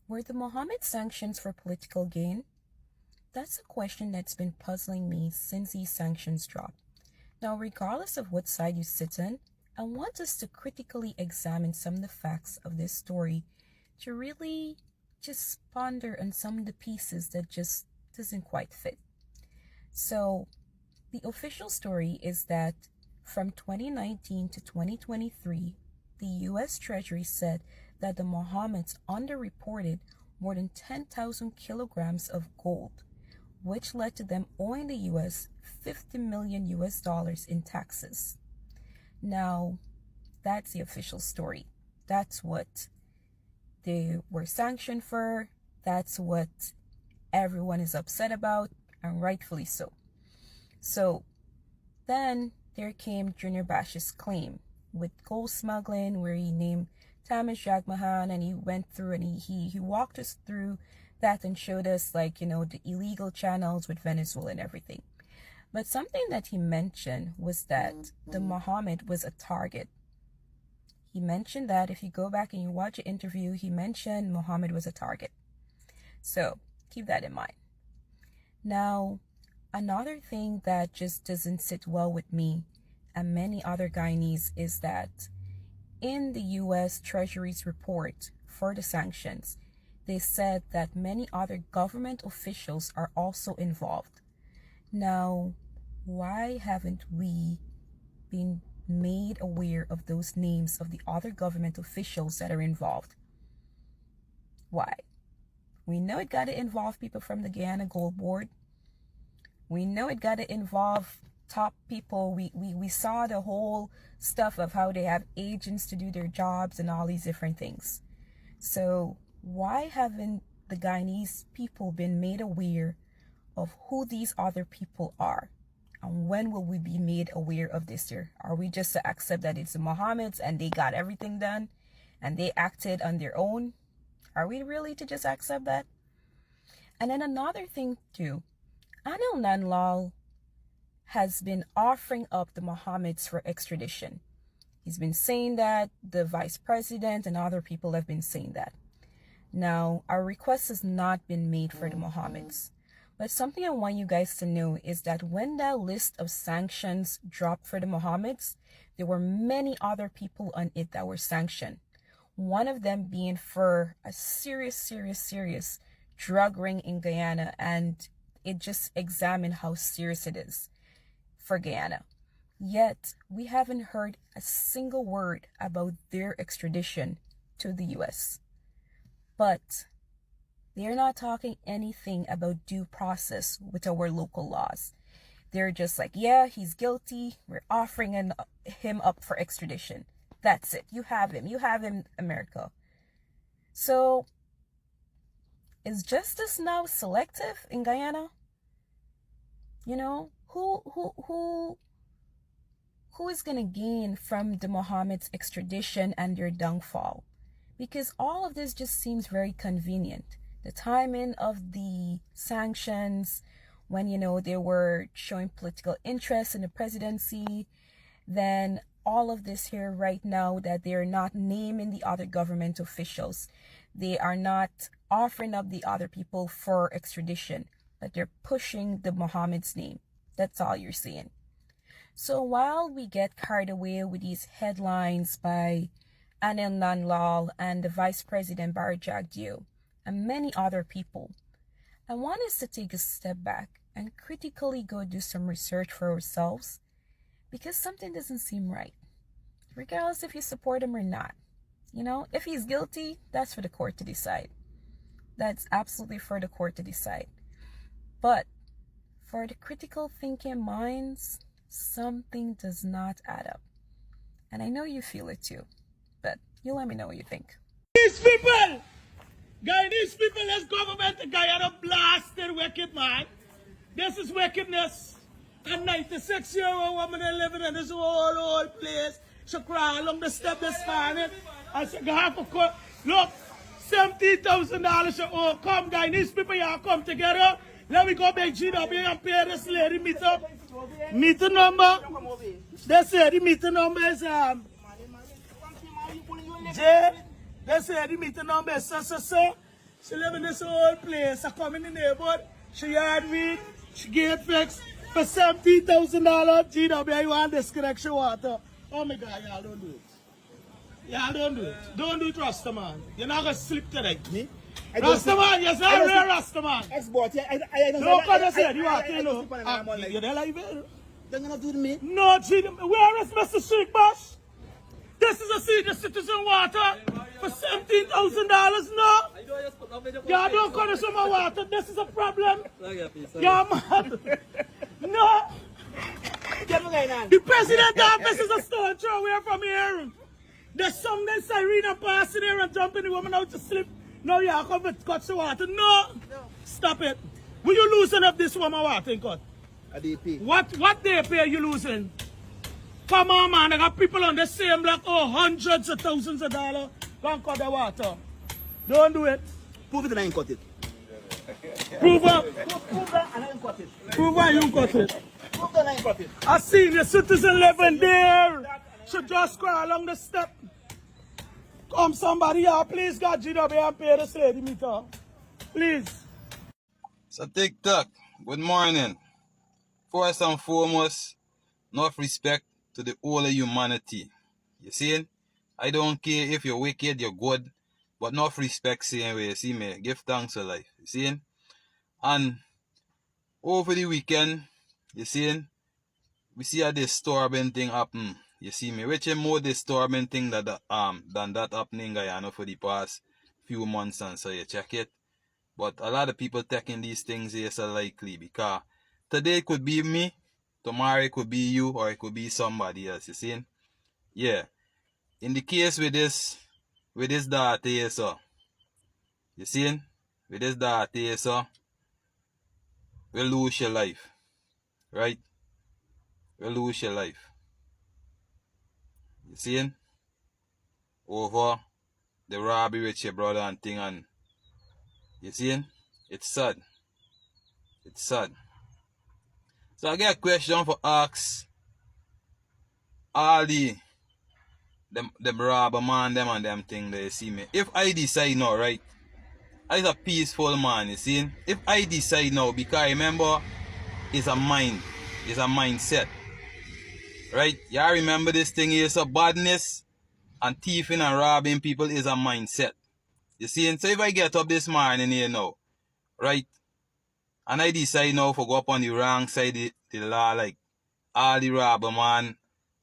Were the Mohammed sanctions for political gain? That's a question that's been puzzling me since these sanctions dropped. Now, regardless of what side you sit in, I want us to critically examine some of the facts of this story to really just ponder on some of the pieces that just doesn't quite fit. So, the official story is that from 2019 to 2023, the U.S. Treasury said that the Mohammeds underreported more than 10,000 kilograms of gold, which led to them owing the U.S. $50 million in taxes. Now, that's the official story. That's what they were sanctioned for. That's what everyone is upset about, and rightfully so. So then there came Junior Bash's claim with gold smuggling, where he named Tamas Jagmahan, and he went through and he walked us through that and showed us, like, the illegal channels with Venezuela and everything. But something that he mentioned was that the Mohammed was a target. He mentioned that, if you go back and you watch an interview, he mentioned Mohammed was a target. So keep that in mind. Now, another thing that just doesn't sit well with me and many other Guyanese is that in the U.S. Treasury's report for the sanctions, they said that many other government officials are also involved. Now, why haven't we been made aware of those names of the other government officials that are involved? Why? We know it got to involve people from the Guyana Gold Board. We know it got to involve top people. We saw the whole stuff of how they have agents to do their jobs and all these different things. So why haven't the Guyanese people been made aware of who these other people are? And when will we be made aware of this year? Are we just to accept that it's the Mohammeds and they got everything done and they acted on their own? Are we really to just accept that? And then another thing too, Anil Nanlal has been offering up the Mohammeds for extradition. He's been saying that, the vice president and other people have been saying that. Now, our request has not been made for the Mohammeds. But something I want you guys to know is that when that list of sanctions dropped for the Mohammeds, there were many other people on it that were sanctioned. One of them being for a serious drug ring in Guyana, and it just examined how serious it is for Guyana. Yet, we haven't heard a single word about their extradition to the U.S. But they're not talking anything about due process with our local laws. They're just like, yeah, he's guilty. We're offering him up for extradition. That's it. You have him, America. So, is justice now selective in Guyana? Who is going to gain from the Mohammed's extradition and their downfall? Because all of this just seems very convenient. The timing of the sanctions, when, they were showing political interest in the presidency, then all of this here right now that they're not naming the other government officials. They are not offering up the other people for extradition, but they're pushing the Mohammed's name. That's all you're seeing. So while we get carried away with these headlines by Anil Nanlal and the Vice President Barry Jagdeo and many other people, I want us to take a step back and critically go do some research for ourselves, because something doesn't seem right, regardless if you support him or not. If he's guilty, that's for the court to decide. That's absolutely for the court to decide. But for the critical thinking minds, something does not add up. And I know you feel it too, but you let me know what you think. These people, Guyanese people, this government of Guyana blasted wicked, man. This is wickedness. A 96-year-old woman living in this old place. She crawl along the step this morning. And she got half a court. Look, $70,000 she owe. Come, Guyanese people, y'all come together. Let me go back GW and pay this lady meter. Meter number. They say the meter number is J. They say the meter number is so. She live in this old place. I come in the neighborhood. She yard weed. She get fixed for $70,000. GW, you want disconnection water. Oh my God, y'all don't do it. Y'all don't do it. Don't do it, Rasta man. You're not going to sleep tonight. Me? Rasta man, you're not real Rasta man. Export, Don't come and say, you want to know. You're there like that. They're gonna do to me. No, GW, where is Mr. Sheikh Bosh? This is a senior citizen water for $17,000. No. Y'all don't consume my water. This is a problem. You're mad. No. The president's office is a stone throw away from here. There's some that siren passing here and jumping the woman out to sleep. No, you come and cut the water. No. Stop it. Will you loosen up this woman water in cut? What they pay you losing? Come on, man. I got people on the same block, hundreds of thousands of dollars. Don't cut the water. Don't do it. Prove it and I ain't cut it. Prove up. Prove that and I ain't cut it. Prove why you cut it. Prove that and I ain't cut it. I seen the citizen living there. Should just crawl along the step. Come somebody here, please God, GW and pay this lady meter. Please. So TikTok, good morning. First and foremost, enough respect to the whole of humanity. You see? I don't care if you're wicked, you're good, but enough respect same way, you see me? Give thanks for life, you see? And over the weekend, you see, we see a disturbing thing happen, you see me? Which is more disturbing thing than that happening in Guyana for the past few months, and so you check it. But a lot of people taking these things here so likely, because today it could be me, tomorrow it could be you, or it could be somebody else, you see? Yeah. In the case with this daughter here, so, you see? With this daughter here, so, we lose your life. Right? We lose your life. You see? Over the robbery with your brother and thing, and you see? It's sad. It's sad. So I get a question for ask all them robber man, them and them thing there, you see me. If I decide now, right? I'm a peaceful man, you see? If I decide now, because remember, it's a mind. It's a mindset. Right? Y'all remember this thing here, so badness and thieving and robbing people is a mindset. You see? And so if I get up this morning here now, right? And I decide now to go up on the wrong side of the law, like all the robber man,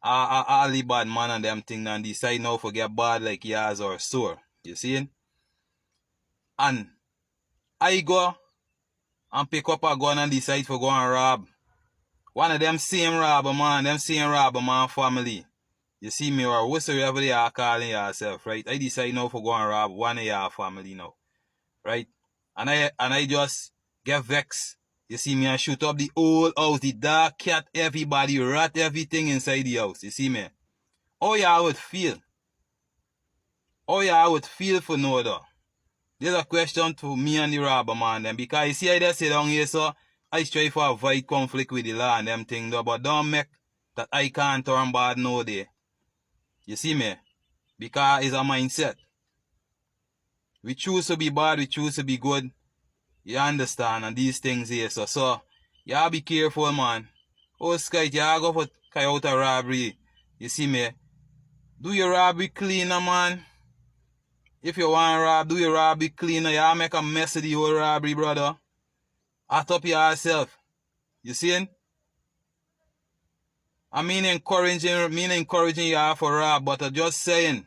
all the bad man and them thing, and decide now to get bad like yours or sore. You see? And I go and pick up a gun and decide to go and rob one of them same robber man family. You see me, or whatsoever they are calling yourself, right? I decide now to go and rob one of your family now. Right? And I just get vexed. You see me, and shoot up the whole house, the dog, cat, everybody, rat, everything inside the house. You see me? How y'all would feel? How y'all would feel for no though? There's a question to me and the robber man then, because you see I just sit down here, so I try to avoid conflict with the law and them things though, but don't make that I can't turn bad no day. You see me? Because it's a mindset. We choose to be bad, we choose to be good. You understand? And these things here. So y'all be careful, man. Oh, Sky, y'all go for out a robbery. You see me? Do your robbery cleaner, man. If you want to rob, do your robbery cleaner. Y'all make a mess of the whole robbery, brother. At up yourself. You see? I mean encouraging y'all for rob, but I'm just saying,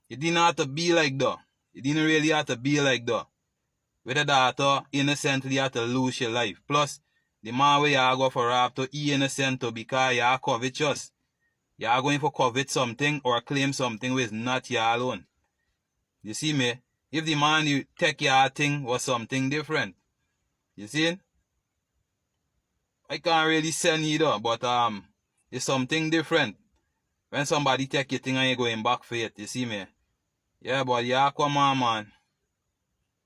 you didn't have to be like that. You didn't really have to be like that. With a daughter, innocently have to lose your life. Plus, the man where y'all go for rob to innocent to because y'all covetous. Y'all going for covet something or claim something which is not your own. You see me? If the man you take your thing was something different. You see? I can't really say neither, but it's something different. When somebody take your thing and you're going back for it, you see me? Yeah, but y'all come on, man.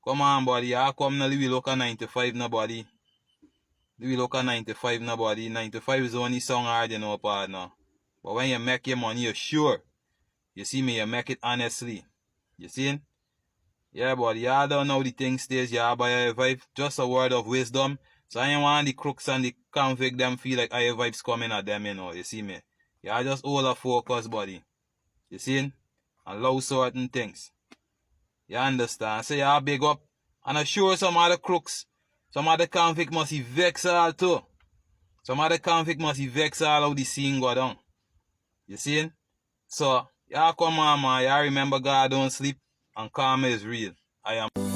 Come on, buddy. Y'all come now, we look at 95, nobody. We look at 95, nobody. 95 is only song hard, you know, partner. But when you make your money, you're sure. You see me, you make it honestly. You see? Yeah, but y'all don't know the thing stays, y'all by Higher Vibe. Just a word of wisdom. So I ain't want the crooks and the convict them feel like Higher Vibe's coming at them, you know. You see me? Y'all just hold a focus, buddy. You see? And love certain things. You understand? So y'all big up. And I'm sure some of the crooks, some of the convict must be vex all too. Some of the convict must be vex all how the scene go down. You see? So, y'all come on, man. Y'all remember God don't sleep and karma is real. I am.